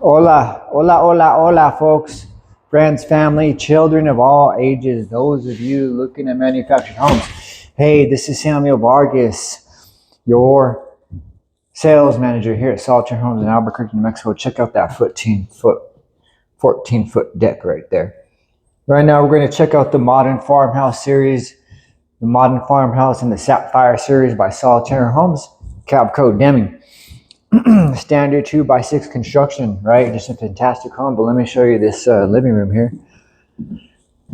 Hola, hola, hola, hola, folks, friends, family, children of all ages, those of you looking at manufactured homes. Hey, this is Samuel Vargas, your sales manager here at Solitaire Homes in Albuquerque, New Mexico. Check out that 14-foot deck right there. Right now, we're going to check out the Modern Farmhouse series, the Modern Farmhouse and the Sapphire series by Solitaire Homes, Cavco Deming. Standard 2x6 construction, right? Just a fantastic home. But let me show you this living room here.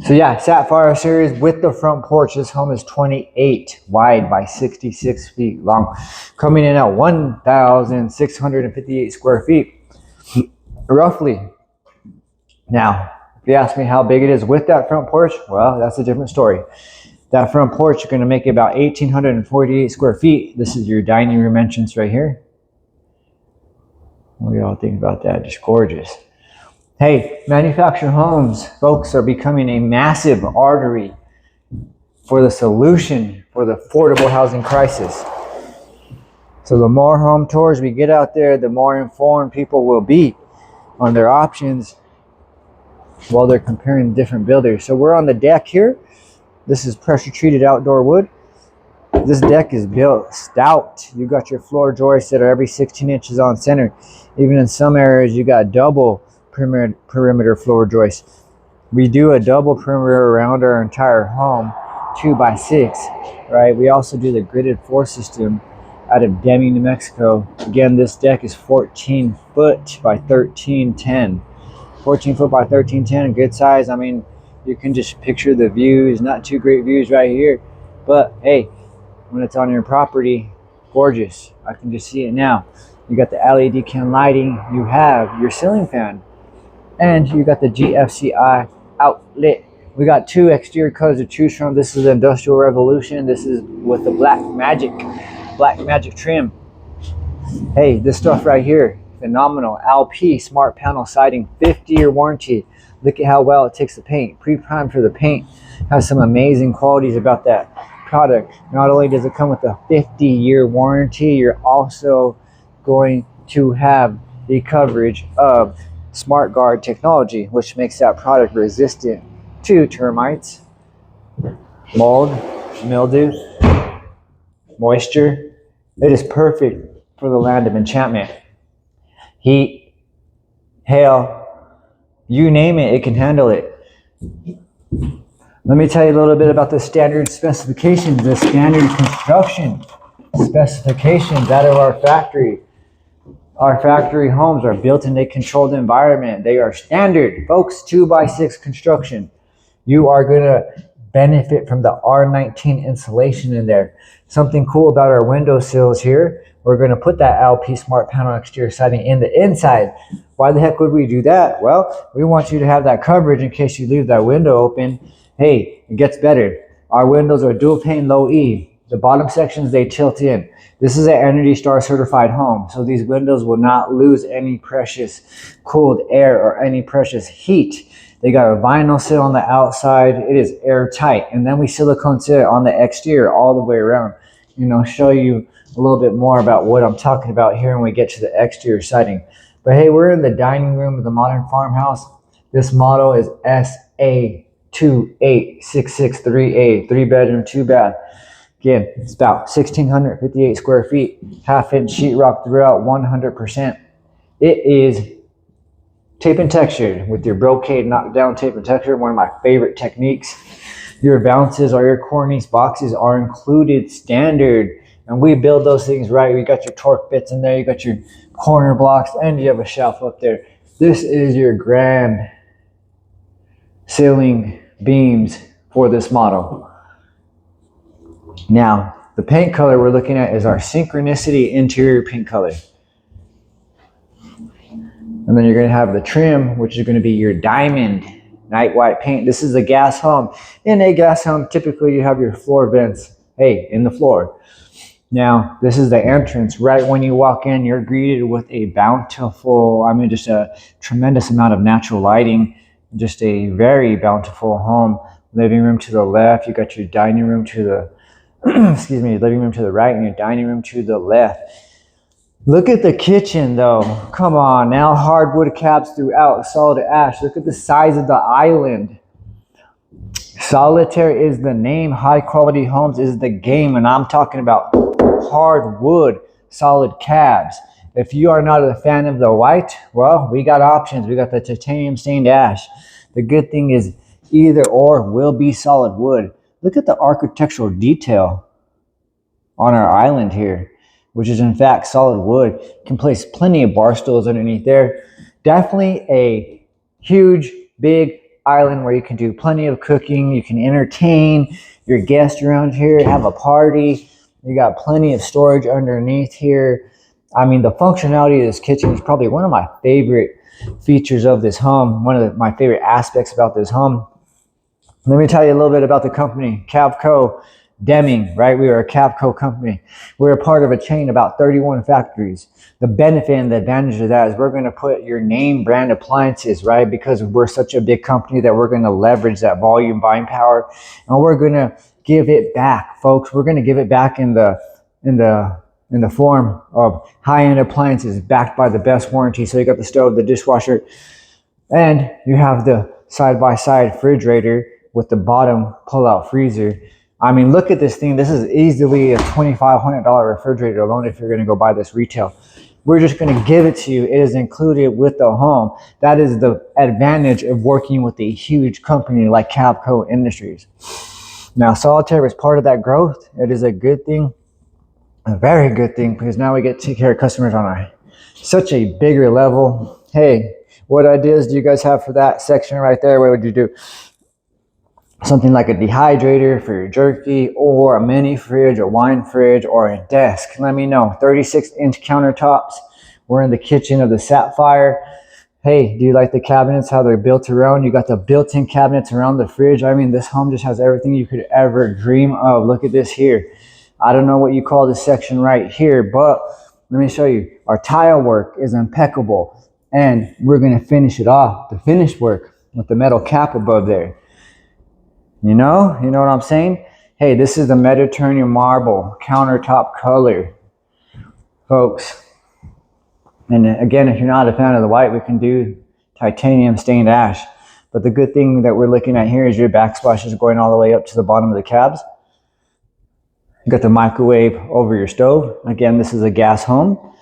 So yeah, Sapphire series with the front porch. This home is 28 wide by 66 feet long, coming in at 1,658 square feet, roughly. Now, if you ask me how big it is with that front porch, well, that's a different story. That front porch, you're going to make it about 1,848 square feet. This is your dining room entrance right here. What do y'all think about that? Just gorgeous. Hey, manufactured homes, folks, are becoming a massive artery for the solution for the affordable housing crisis. So the more home tours we get out there, the more informed people will be on their options while they're comparing different builders. So we're on the deck here. This is pressure treated outdoor wood. This deck is built stout. You got your floor joists that are every 16 inches on center. Even in some areas, you got double perimeter floor joists. We do a double perimeter around our entire home, 2x6, right? We also do the gridded floor system out of Deming, New Mexico. Again, this deck is 14 foot by 1310. 14 foot by 1310, good size. I mean, you can just picture the views. Not too great views right here, but hey, when it's on your property, gorgeous. I can just see it now. You got the LED can lighting, you have your ceiling fan, and you got the GFCI outlet. We got two exterior colors to choose from. This is the Industrial Revolution. This is with the Black Magic trim. Hey, this stuff right here, phenomenal. LP smart panel siding, 50-year warranty. Look at how well it takes the paint. Pre-primed for the paint. Has some amazing qualities about that product. Not only does it come with a 50-year warranty, you're also going to have the coverage of Smart Guard technology, which makes that product resistant to termites, mold, mildew, moisture. It is perfect for the Land of Enchantment. Heat, hail, you name it, it can handle it. Let me tell you a little bit about the standard specifications, the standard construction specifications out of our factory. Our factory homes are built in a controlled environment. They are standard, folks, 2x6 construction. You are going to benefit from the R19 insulation in there. Something cool about our window sills here, we're going to put that LP smart panel exterior siding in the inside. Why the heck would we do that? Well, we want you to have that coverage in case you leave that window open. Hey, it gets better. Our windows are dual pane low E. The bottom sections, they tilt in. This is an Energy Star certified home, so these windows will not lose any precious cooled air or any precious heat. They got a vinyl sill on the outside. It is airtight. And then we silicone seal it on the exterior all the way around. You know, show you a little bit more about what I'm talking about here when we get to the exterior siding. But hey, we're in the dining room of the Modern Farmhouse. This model is SA28663A, 3-bedroom, 2-bath. Again, it's about 1,658 square feet, half-inch sheetrock throughout, 100%. It is tape and textured with your brocade knockdown tape and texture, one of my favorite techniques. Your valances or your cornice boxes are included standard, and we build those things right. You got your torque bits in there, you got your corner blocks, and you have a shelf up there. This is your grand ceiling beams for this model. Now, the paint color we're looking at is our Synchronicity interior paint color. And then you're going to have the trim, which is going to be your diamond night white paint. This is a gas home. In a gas home, typically you have your floor vents, hey, in the floor. Now, this is the entrance. Right when you walk in, you're greeted with a bountiful, just a tremendous amount of natural lighting. Just a very bountiful home. Living room to the left. You got your dining room to the, living room to the right and your dining room to the left. Look at the kitchen though. Come on now, hardwood caps throughout, solid ash. Look at the size of the island. Solitaire is the name, high quality homes is the game, and I'm talking about hardwood, solid cabs. If you are not a fan of the white, well, we got options. We got the titanium stained ash. The good thing is either or will be solid wood. Look at the architectural detail on our island here, which is in fact solid wood. You can place plenty of bar stools underneath there. Definitely a huge, big island where you can do plenty of cooking. You can entertain your guests around here, have a party. You got plenty of storage underneath here. I mean, the functionality of this kitchen is probably one of my favorite features of this home, one of my favorite aspects about this home. Let me tell you a little bit about the company, Cavco Deming, right? We are a Cavco company. We're a part of a chain about 31 factories. The benefit and the advantage of that is we're going to put your name brand appliances, right? Because we're such a big company that we're going to leverage that volume buying power, and we're going to give it back, folks. We're going to give it back in the form of high-end appliances backed by the best warranty. So you got the stove, the dishwasher, and you have the side-by-side refrigerator with the bottom pull-out freezer. I mean, look at this thing. This is easily a $2,500 refrigerator alone if you're going to go buy this retail. We're just going to give it to you. It is included with the home. That is the advantage of working with a huge company like Cavco Industries. Now, Solitaire is part of that growth. It is a good thing, a very good thing, because now we get to take care of customers on such a bigger level. Hey, what ideas do you guys have for that section right there? What would you do? Something like a dehydrator for your jerky, or a mini fridge, a wine fridge, or a desk. Let me know. 36-inch countertops. We're in the kitchen of the Sapphire. Hey, do you like the cabinets, how they're built around? You got the built-in cabinets around the fridge. I mean, this home just has everything you could ever dream of. Look at this here. I don't know what you call this section right here, but let me show you. Our tile work is impeccable, and we're going to finish it off, the finished work, with the metal cap above there. You know what I'm saying? Hey, this is the Mediterranean marble countertop color, folks. And again, if you're not a fan of the white, we can do titanium stained ash. But the good thing that we're looking at here is your backsplash is going all the way up to the bottom of the cabs. You got the microwave over your stove. Again, this is a gas home.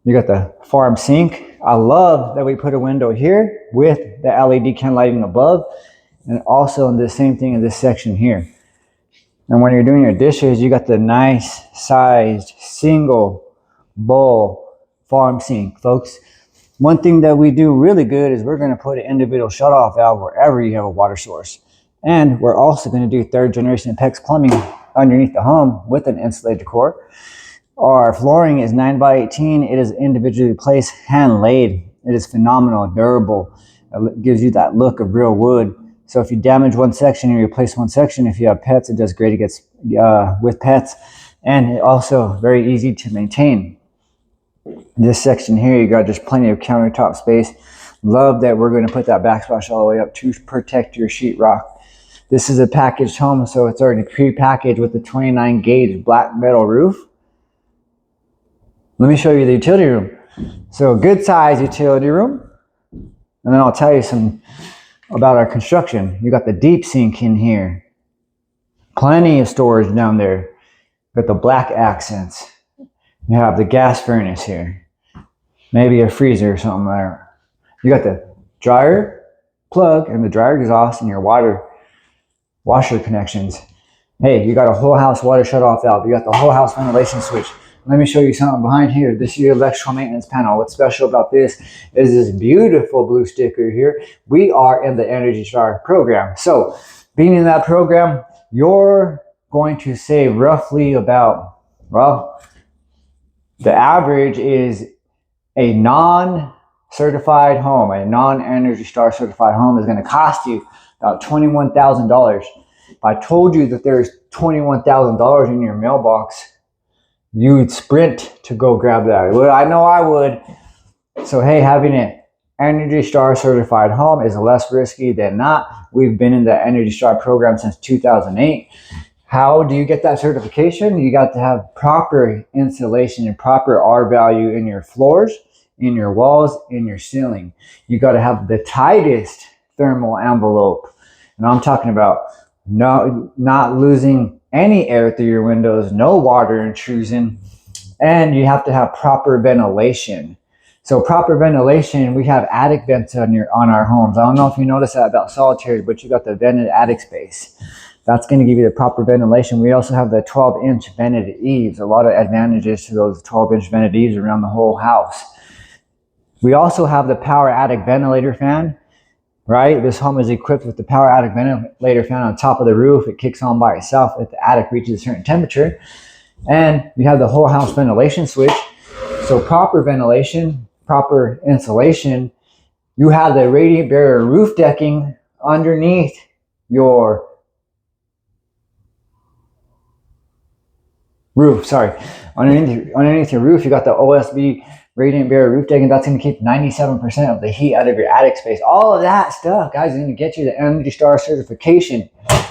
You got the farm sink. I love that we put a window here with the LED can lighting above. And also in the same thing in this section here. And when you're doing your dishes, you got the nice sized single bowl farm sink, folks. One thing that we do really good is we're going to put an individual shutoff valve wherever you have a water source. And we're also going to do 3rd generation PEX plumbing underneath the home with an insulated core. Our flooring is 9x18. It is individually placed, hand laid. It is phenomenal, durable. It gives you that look of real wood. So if you damage one section, you replace one section. If you have pets, it does great. It gets with pets, and also very easy to maintain. This section here, you got just plenty of countertop space. Love that we're going to put that backsplash all the way up to protect your sheetrock. This is a packaged home, so it's already pre-packaged with the 29 gauge black metal roof. Let me show you the utility room. So good size utility room, and then I'll tell you some about our construction. You got the deep sink in here, plenty of storage down there. Got the black accents. You have the gas furnace here, maybe a freezer or something there. You got the dryer plug and the dryer exhaust and your washer connections. Hey, you got a whole house water shutoff valve. You got the whole house ventilation switch. Let me show you something behind here. This is your electrical maintenance panel. What's special about this is this beautiful blue sticker here. We are in the Energy Star program. So being in that program, you're going to save roughly about, well, the average is a non-certified home, a non-Energy Star certified home is going to cost you about $21,000. If I told you that there's $21,000 in your mailbox, you would sprint to go grab that. Well, I know I would. So hey, having an Energy Star certified home is less risky than not. We've been in the Energy Star program since 2008. How do you get that certification? You got to have proper insulation and proper R value in your floors, in your walls, in your ceiling. You got to have the tightest thermal envelope. And I'm talking about not losing any air through your windows, no water intrusion, and you have to have proper ventilation. So proper ventilation, we have attic vents on our homes. I don't know if you noticed that about Solitaire, but you got the vented attic space. That's going to give you the proper ventilation. We also have the 12-inch vented eaves. A lot of advantages to those 12-inch vented eaves around the whole house. We also have the power attic ventilator fan, right? This home is equipped with the power attic ventilator fan on top of the roof. It kicks on by itself if the attic reaches a certain temperature. And you have the whole house ventilation switch. So proper ventilation, proper insulation. You have the radiant barrier roof decking underneath your roof, underneath your roof. You got the OSB radiant barrier roof decking. That's going to keep 97% of the heat out of your attic space. All of that stuff, guys, is going to get you the Energy Star certification.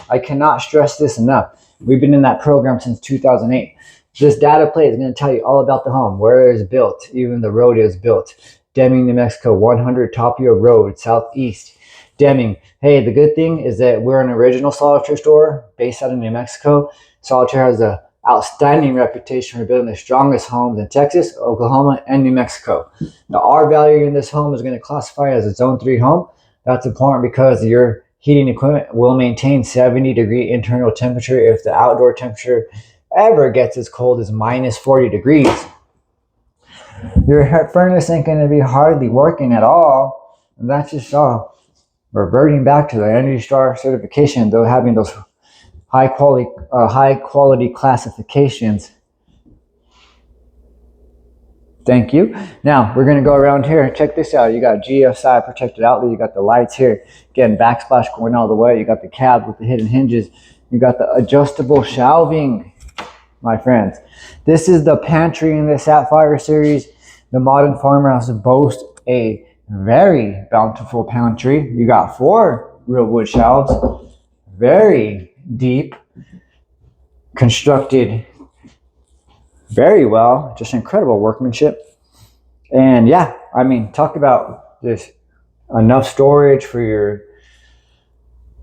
I cannot stress this enough. We've been in that program since 2008. This data plate is going to tell you all about the home, where it is built, even the road is built. Deming, New Mexico, 100 Tapia Road, Southeast. Deming. Hey, the good thing is that we're an original Solitaire store based out of New Mexico. Solitaire has an outstanding reputation for building the strongest homes in Texas, Oklahoma, and New Mexico. The R value in this home is going to classify as a Zone 3 home. That's important because your heating equipment will maintain 70-degree internal temperature if the outdoor temperature ever gets as cold as minus 40 degrees. Your furnace ain't going to be hardly working at all. And that's just all reverting back to the Energy Star certification, though having those high quality classifications. Thank you. Now we're going to go around here and check this out. You got GFSI protected outlet. You got the lights here. Again, backsplash going all the way. You got the cab with the hidden hinges. You got the adjustable shelving, my friends. This is the pantry in the Sapphire series. The modern farmhouse boasts a very bountiful pantry. You got 4 real wood shelves, very deep, constructed very well, just incredible workmanship. And yeah, I mean, talk about just enough storage for your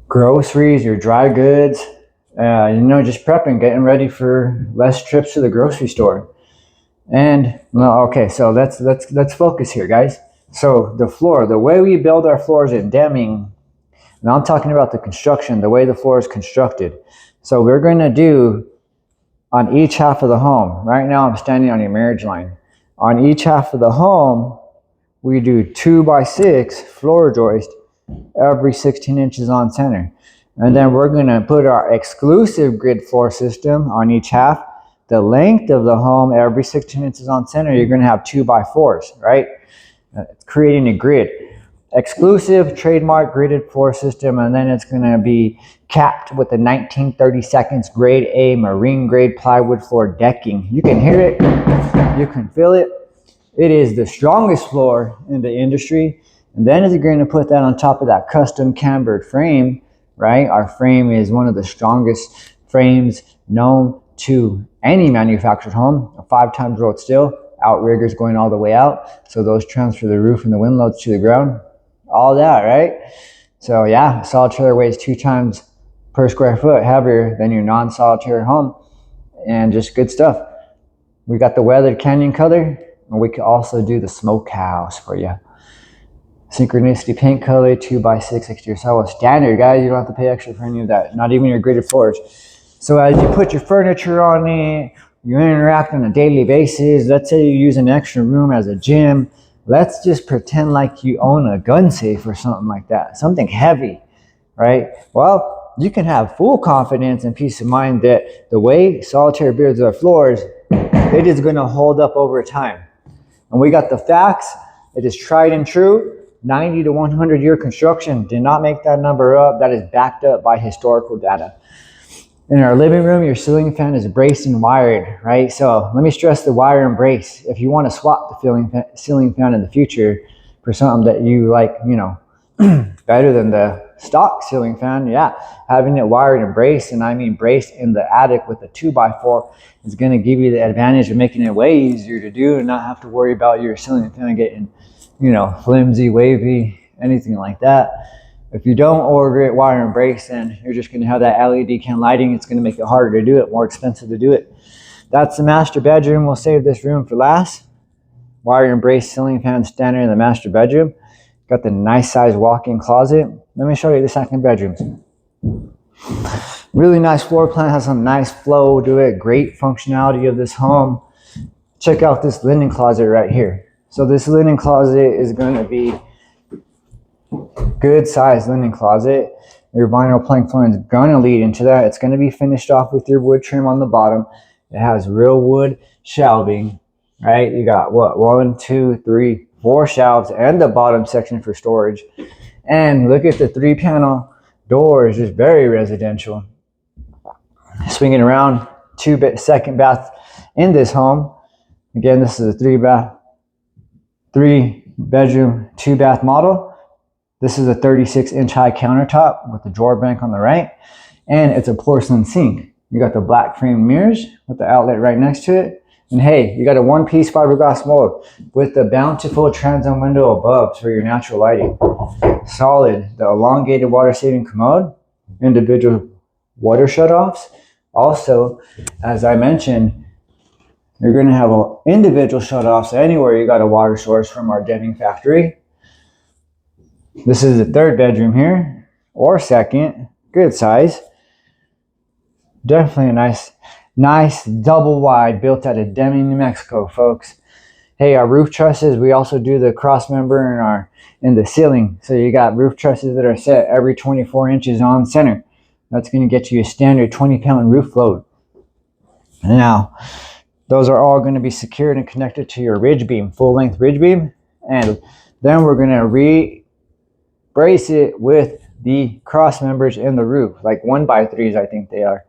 groceries, your dry goods, just prepping, getting ready for less trips to the grocery store. And well, okay, so let's focus here, guys. So the floor, the way we build our floors in Deming, and I'm talking about the construction, the way the floor is constructed. So we're going to do on each half of the home. Right now I'm standing on your marriage line. On each half of the home, we do 2x6 floor joist every 16 inches on center. And then we're going to put our exclusive grid floor system on each half. The length of the home, every 16 inches on center, you're going to have 2x4s, right? Creating a grid. Exclusive trademark gridded floor system, and then it's going to be capped with the 1932 grade A marine grade plywood floor decking. You can hear it, you can feel it. It is the strongest floor in the industry. And then as you're going to put that on top of that custom cambered frame, right? Our frame is one of the strongest frames known to any manufactured home. A 5-times rolled steel, outriggers going all the way out, so those transfer the roof and the wind loads to the ground. All that, right? So yeah, Solitaire weighs 2 times per square foot heavier than your non-Solitaire home, and just good stuff. We got the weathered canyon color, and we can also do the smokehouse for you. Synchronicity paint color, 2x6 exterior sidewall standard, guys. You don't have to pay extra for any of that, not even your gridded floors. So as you put your furniture on it, you interact on a daily basis. Let's say you use an extra room as a gym. Let's just pretend like you own a gun safe or something like that, something heavy, right? Well, you can have full confidence and peace of mind that the way Solitaire builds their floors, it is going to hold up over time. And we got the facts. It is tried and true. 90 to 100 year construction. Did not make that number up. That is backed up by historical data. In our living room, your ceiling fan is braced and wired, right? So let me stress the wire and brace. If you want to swap the ceiling fan in the future for something that you like, better than the stock ceiling fan, yeah, having it wired and braced, and I mean braced in the attic with a 2x4 is going to give you the advantage of making it way easier to do and not have to worry about your ceiling fan getting, you know, flimsy, wavy, anything like that. If you don't order it wire and brace, then you're just going to have that LED can lighting. It's going to make it harder to do it, more expensive to do it. That's the master bedroom. We'll save this room for last. Wire and brace ceiling fan standard in the master bedroom. Got the nice size walk-in closet. Let me show you the second bedroom. Really nice floor plan, has some nice flow to it. Great functionality of this home. Check out this linen closet right here. So this linen closet is going to be good size linen closet. Your vinyl plank flooring is going to lead into that. It's going to be finished off with your wood trim on the bottom. It has real wood shelving, right? You got what, 1, 2, 3, 4 shelves and the bottom section for storage. And look at the 3-panel doors, just very residential. Swinging around, second bath in this home. Again, this is a 3-bedroom, 2-bath model. This is a 36-inch high countertop with the drawer bank on the right, and it's a porcelain sink. You got the black frame mirrors with the outlet right next to it. And hey, you got a 1-piece fiberglass mold with the bountiful transom window above for your natural lighting. Solid, the elongated water saving commode, individual water shutoffs. Also, as I mentioned, you're going to have individual shutoffs anywhere you got a water source from our Deming factory. This is the third bedroom here, or second, good size. Definitely a nice double wide built out of Deming, New Mexico, folks. Hey, our roof trusses, we also do the cross member in the ceiling. So you got roof trusses that are set every 24 inches on center. That's going to get you a standard 20-pound roof load. Now, those are all going to be secured and connected to your ridge beam, full length ridge beam. And then we're going to brace it with the cross members in the roof, like 1x3s, I think they are.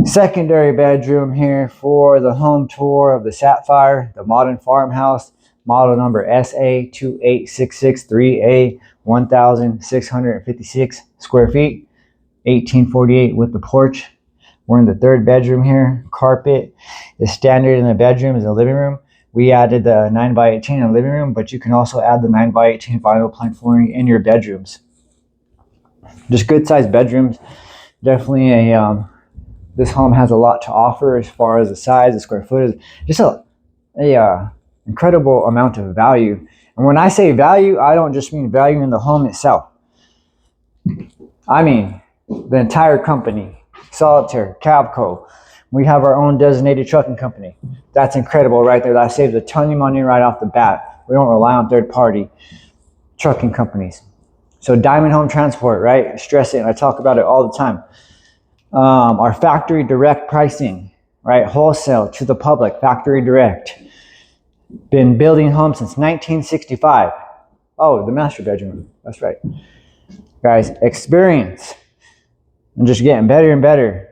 Secondary bedroom here for the home tour of the Sapphire, the modern farmhouse, model number SA28663A, 1,656 square feet, 1848 with the porch. We're in the third bedroom here. Carpet is standard in the bedroom, is the living room. We added the 9x18 in the living room, but you can also add the 9x18 vinyl plank flooring in your bedrooms. Just good sized bedrooms. Definitely this home has a lot to offer as far as the size, the square footage, just a incredible amount of value. And when I say value, I don't just mean value in the home itself. I mean the entire company, Solitaire, Cavco. We have our own designated trucking company. That's incredible right there. That saves a ton of money right off the bat. We don't rely on third-party trucking companies. So Diamond Home Transport, right? I stress it, and I talk about it all the time. Our factory direct pricing, right? Wholesale to the public, factory direct. Been building homes since 1965. Oh, the master bedroom. That's right. Guys, experience. And just getting better and better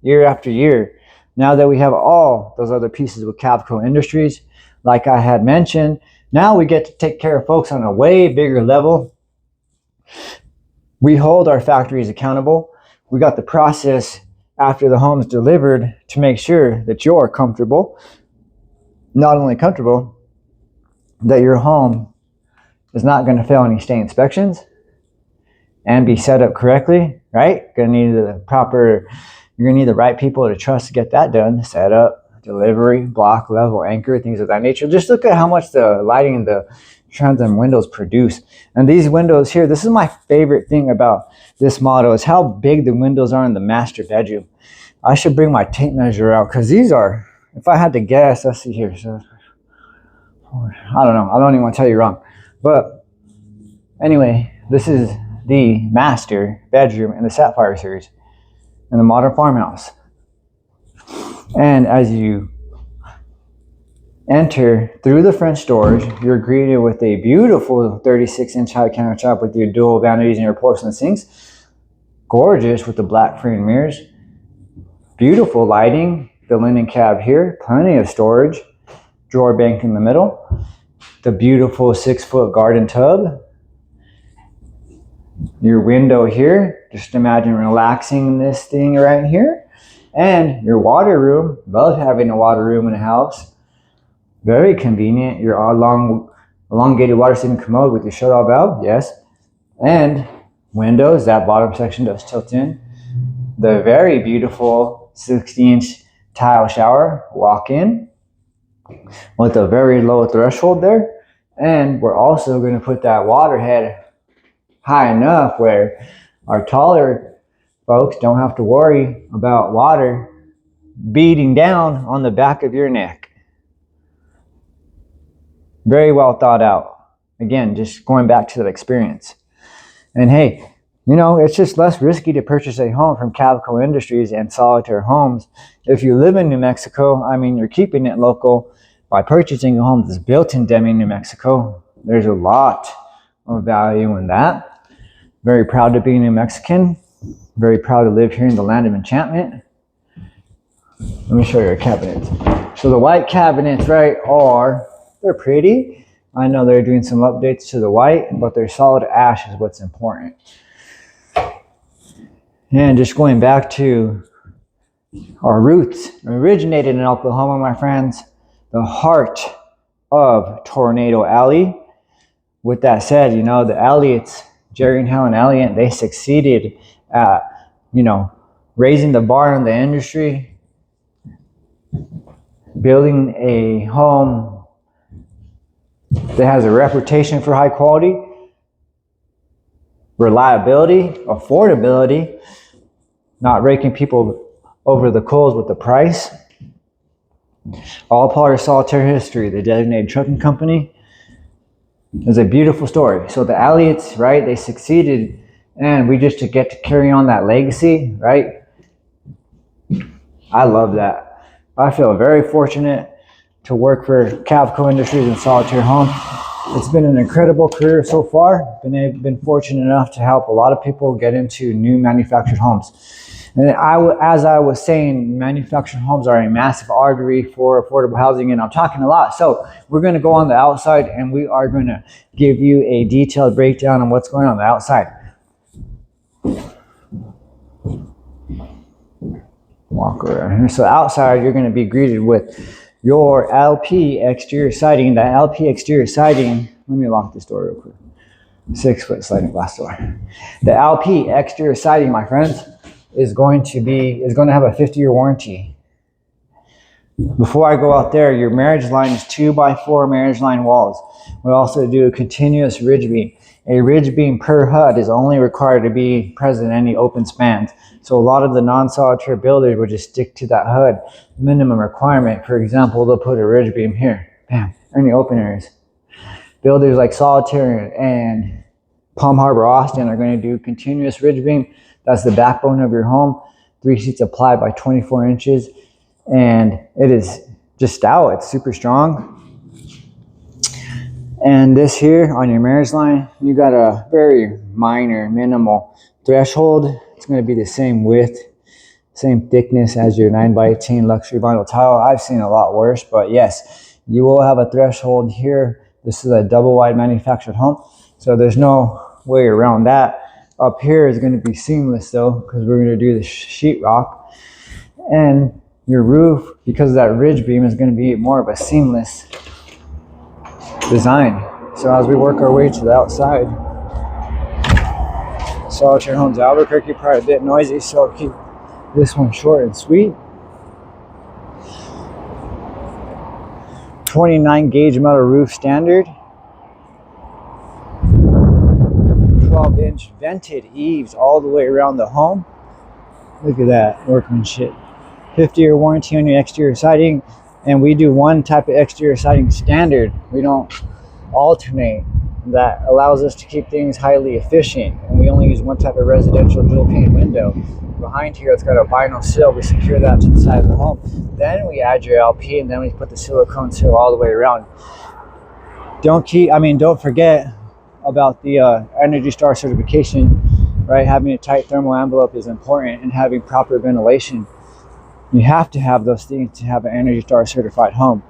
year after year. Now that we have all those other pieces with Cavco Industries, like I had mentioned, now we get to take care of folks on a way bigger level. We hold our factories accountable. We got the process after the home is delivered to make sure that you're comfortable. Not only comfortable, that your home is not going to fail any state inspections and be set up correctly, right? You're going to need the right people to trust to get that done. Set up, delivery, block, level, anchor, things of that nature. Just look at how much the lighting and the transom windows produce. And these windows here, this is my favorite thing about this model, is how big the windows are in the master bedroom. I should bring my tape measure out, because these are, if I had to guess, let's see here. So, I don't know. I don't even want to tell you wrong. But anyway, this is the master bedroom in the Sapphire series in the modern farmhouse. And as you enter through the French doors, you're greeted with a beautiful 36-inch high countertop with your dual vanities and your porcelain sinks. Gorgeous with the black frame mirrors. Beautiful lighting. The linen cab here. Plenty of storage. Drawer bank in the middle. The beautiful 6-foot garden tub. Your window here, just imagine relaxing this thing right here. And your water room, love having a water room in a house. Very convenient. Your elongated water saving commode with your shut-off valve, yes. And windows, that bottom section does tilt in. The very beautiful 60-inch tile shower, walk in with a very low threshold there. And we're also going to put that water head high enough where our taller folks don't have to worry about water beating down on the back of your neck. Very well thought out. Again, just going back to that experience. And hey, you know, it's just less risky to purchase a home from Cavco Industries and Solitaire Homes. If you live in New Mexico, I mean, you're keeping it local by purchasing a home that's built in Deming, New Mexico. There's a lot of value in that. Very proud to be a New Mexican. Very proud to live here in the Land of Enchantment. Let me show you our cabinets. So the white cabinets, right, they're pretty. I know they're doing some updates to the white, but their solid ash is what's important. And just going back to our roots, originated in Oklahoma, my friends, the heart of Tornado Alley. With that said, you know, the Elliott's, Jerry and Helen Elliott, they succeeded at, you know, raising the bar in the industry, building a home that has a reputation for high quality, reliability, affordability, not raking people over the coals with the price. All part of Solitaire history. The designated trucking company is a beautiful story. So the Elliott's, right, they succeeded, and we just get to carry on that legacy, right? I love that. I feel very fortunate to work for Cavco Industries and Solitaire Home. It's been an incredible career so far. Been fortunate enough to help a lot of people get into new manufactured homes. And as I was saying, manufactured homes are a massive artery for affordable housing, and I'm talking a lot. So we're going to go on the outside, and we are going to give you a detailed breakdown on what's going on the outside. Walk around here. So outside, you're going to be greeted with your LP exterior siding. The LP exterior siding, let me lock this door real quick. 6-foot sliding glass door. The LP exterior siding, my friends, is going to have a 50-year warranty. Before I go out there, your marriage line is 2x4 marriage line walls. We also do a continuous ridge beam. A ridge beam per HUD is only required to be present in any open spans. So a lot of the non-solitaire builders will just stick to that HUD minimum requirement. For example, they'll put a ridge beam here, bam, any open areas. Builders like Solitaire and Palm Harbor, Austin are going to do continuous ridge beam. That's the backbone of your home. 3 sheets applied by 24 inches. And it is just stout. It's super strong. And this here on your marriage line, you got a very minor, minimal threshold. It's going to be the same width, same thickness as your 9x18 luxury vinyl tile. I've seen a lot worse, but yes, you will have a threshold here. This is a double wide manufactured home, so there's no way around that. Up here is going to be seamless though, because we're going to do the sheetrock. And your roof, because of that ridge beam, is going to be more of a seamless design. So as we work our way to the outside, Solitaire Homes Albuquerque, probably a bit noisy, so I'll keep this one short and sweet. 29 gauge metal roof standard. 12-inch vented eaves all the way around the home. Look at that workmanship. 50-year warranty on your exterior siding, and we do one type of exterior siding standard. We don't alternate. That allows us to keep things highly efficient, and we only use one type of residential dual pane window. Behind here, it's got a vinyl sill. We secure that to the side of the home. Then we add your LP, and then we put the silicone sill all the way around. Don't forget about the Energy Star certification, right? Having a tight thermal envelope is important, and having proper ventilation. You have to have those things to have an Energy Star certified home.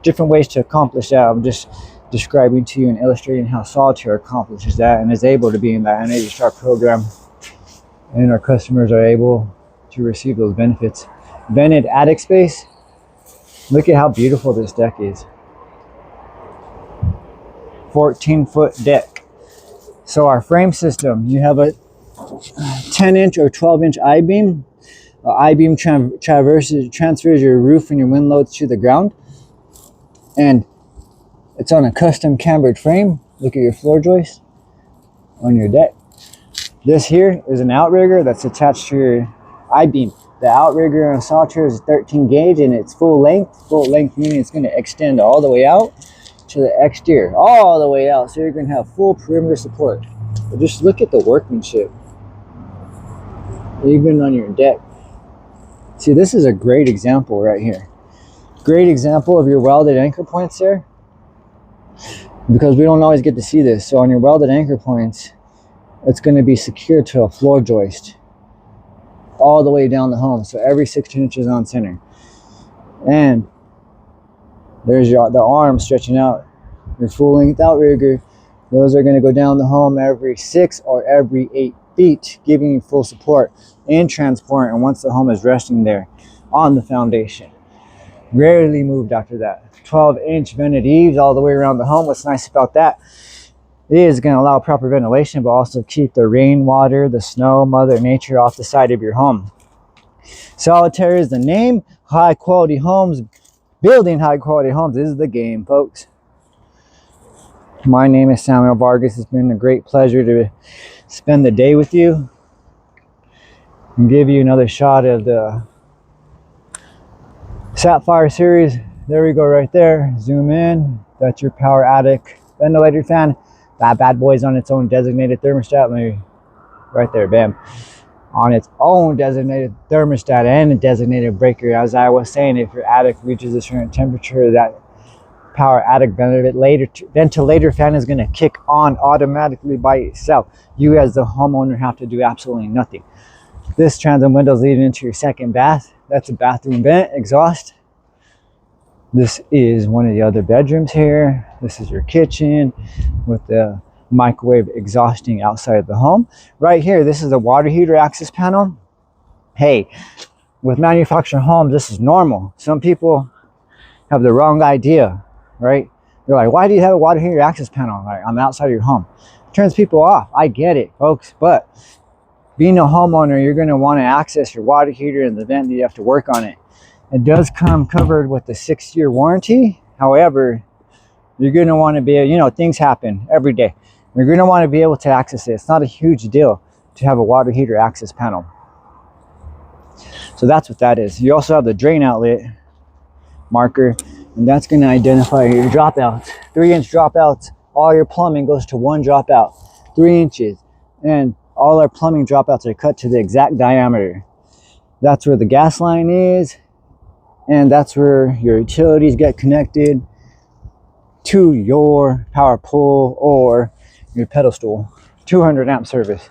Different ways to accomplish that. I'm just describing to you and illustrating how Solitaire accomplishes that and is able to be in that Energy Star program, and our customers are able to receive those benefits. Vented attic space. Look at how beautiful this deck is. 14-foot deck. So our frame system, you have a 10-inch or 12-inch I-beam. I-beam transfers your roof and your wind loads to the ground, and it's on a custom cambered frame. Look at your floor joist on your deck. This here is an outrigger that's attached to your I-beam. The outrigger on Solitaire is 13 gauge and it's full length. Full length meaning it's going to extend all the way out to the exterior, all the way out. So you're going to have full perimeter support. But just look at the workmanship, even on your deck. See, this is a great example right here. Great example of your welded anchor points there, because we don't always get to see this. So on your welded anchor points, it's going to be secured to a floor joist all the way down the home, so every 16 inches on center. And there's the arm stretching out, your full length outrigger. Those are going to go down the home every 6 or every 8 feet, giving you full support and transport. And once the home is resting there on the foundation, rarely moved after that. 12-inch vented eaves all the way around the home. What's nice about that, it is going to allow proper ventilation, but also keep the rainwater, the snow, Mother Nature off the side of your home. Solitaire is the name. High quality homes, building high quality homes is the game, folks. My name is Samuel Vargas. It's been a great pleasure to spend the day with you and give you another shot of the Sapphire series. There we go, right there. Zoom in. That's your power attic ventilator fan. That bad boy's on its own designated thermostat. Right there, bam. On its own designated thermostat and a designated breaker. As I was saying, if your attic reaches a certain temperature, that power attic ventilator fan is going to kick on automatically by itself. You as the homeowner have to do absolutely nothing. This transom window is leading into your second bath. That's a bathroom vent exhaust. This is one of the other bedrooms here. This is your kitchen with the microwave exhausting outside of the home. Right here, this is the water heater access panel. Hey, with manufactured homes, this is normal. Some people have the wrong idea, right? They're like, why do you have a water heater access panel on the outside of your home? It turns people off. I get it, folks, but being a homeowner, you're going to want to access your water heater and the vent that you have to work on it. It does come covered with a 6-year warranty. However, you're going to want to be, things happen every day. You're going to want to be able to access it. It's not a huge deal to have a water heater access panel. So that's what that is. You also have the drain outlet marker, and that's going to identify your dropouts. 3-inch dropouts. All your plumbing goes to one dropout, 3 inches. And all our plumbing dropouts are cut to the exact diameter. That's where the gas line is. And that's where your utilities get connected to your power pole or your pedestal. 200 amp service.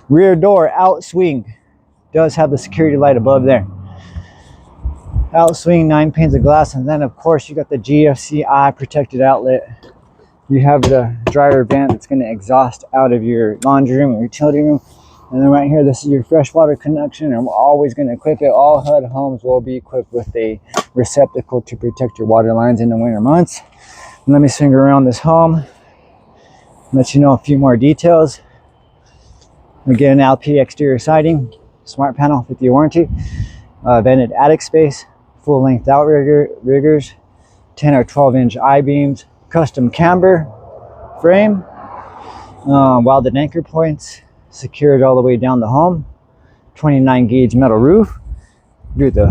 Rear door out swing does have the security light above there. Out swing, 9 panes of glass, and then of course you got the GFC eye protected outlet. You have the dryer vent that's going to exhaust out of your laundry room or utility room. And then right here, this is your freshwater connection, and we're always going to equip it. All HUD homes will be equipped with a receptacle to protect your water lines in the winter months. And let me swing around this home, let you know a few more details. Again, LP exterior siding, smart panel, 50-year warranty, vented attic space, full length outriggers, 10 or 12-inch I-beams, custom camber frame, welded anchor points, secured all the way down the home, 29 gauge metal roof. Do the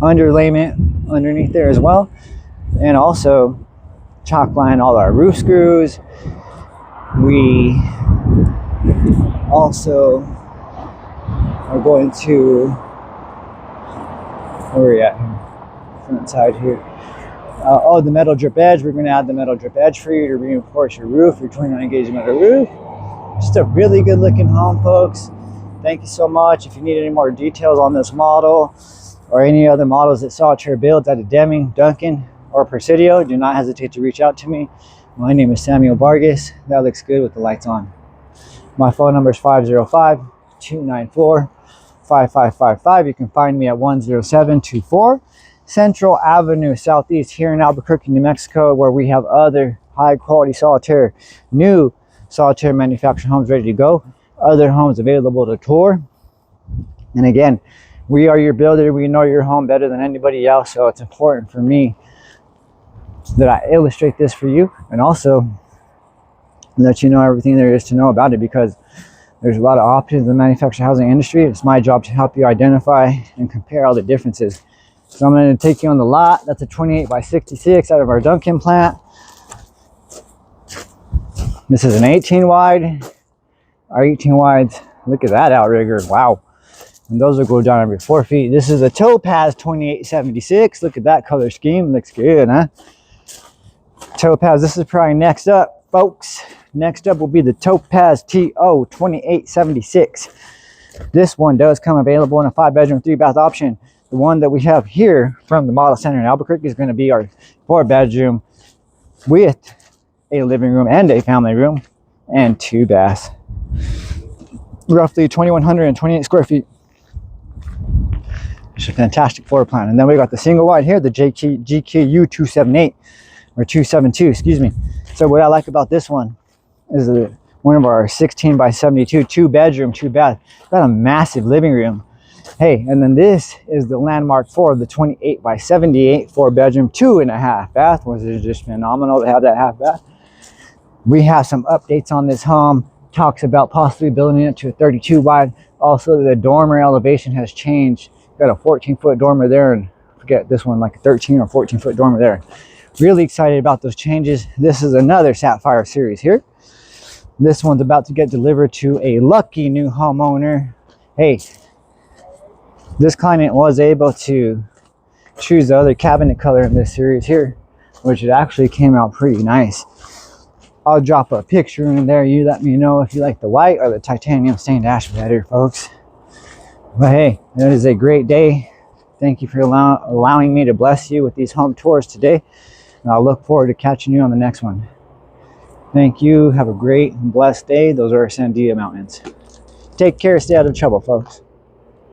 underlayment underneath there as well, and also chalk line all our roof screws. We also are going to, where are we at here? Front side here. The metal drip edge. We're going to add the metal drip edge for you to reinforce your roof, your 29 gauge metal roof. Just a really good looking home, folks. Thank you so much. If you need any more details on this model or any other models that Solitaire builds out of Deming, Duncan, or Presidio, do not hesitate to reach out to me. My name is Samuel Vargas. That looks good with the lights on. My phone number is 505-294-5555. You can find me at 10724 Central Avenue Southeast here in Albuquerque, New Mexico, where we have other high quality solitaire, new solitaire manufactured homes ready to go, other homes available to tour. And again, we are your builder. We know your home better than anybody else, so it's important for me that I illustrate this for you and also let you know everything there is to know about it, because there's a lot of options in the manufactured housing industry. It's my job to help you identify and compare all the differences. So I'm going to take you on the lot. That's a 28 by 66 out of our Duncan plant. This is an 18 wide. Our 18 wides, look at that outrigger. Wow. And those will go down every 4 feet. This is a Topaz 2876. Look at that color scheme. Looks good, huh? Topaz, this is probably next up, folks. Next up will be the Topaz TO 2876. This one does come available in a 5-bedroom, 3-bath option. The one that we have here from the Model Center in Albuquerque is going to be our 4-bedroom with a living room and a family room and 2 baths. Roughly 2,128 square feet. It's a fantastic floor plan. And then we got the single wide here, the GKU 278 or 272, excuse me. So what I like about this one is one of our 16 by 72, 2-bedroom, 2-bath. Got a massive living room. Hey, and then this is the landmark for the 28 by 78, 4-bedroom, 2.5 bath, which is just phenomenal to have that half bath. We have some updates on this home. Talks about possibly building it to a 32 wide. Also, the dormer elevation has changed. Got a 14-foot dormer there, and forget this one, like a 13 or 14-foot dormer there. Really excited about those changes. This is another Sapphire series here. This one's about to get delivered to a lucky new homeowner. Hey, this client was able to choose the other cabinet color in this series here, which it actually came out pretty nice. I'll drop a picture in there. You let me know if you like the white or the titanium stained ash better, folks. But hey, it is a great day. Thank you for allowing me to bless you with these home tours today. And I'll look forward to catching you on the next one. Thank you. Have a great and blessed day. Those are our Sandia Mountains. Take care. Stay out of trouble, folks.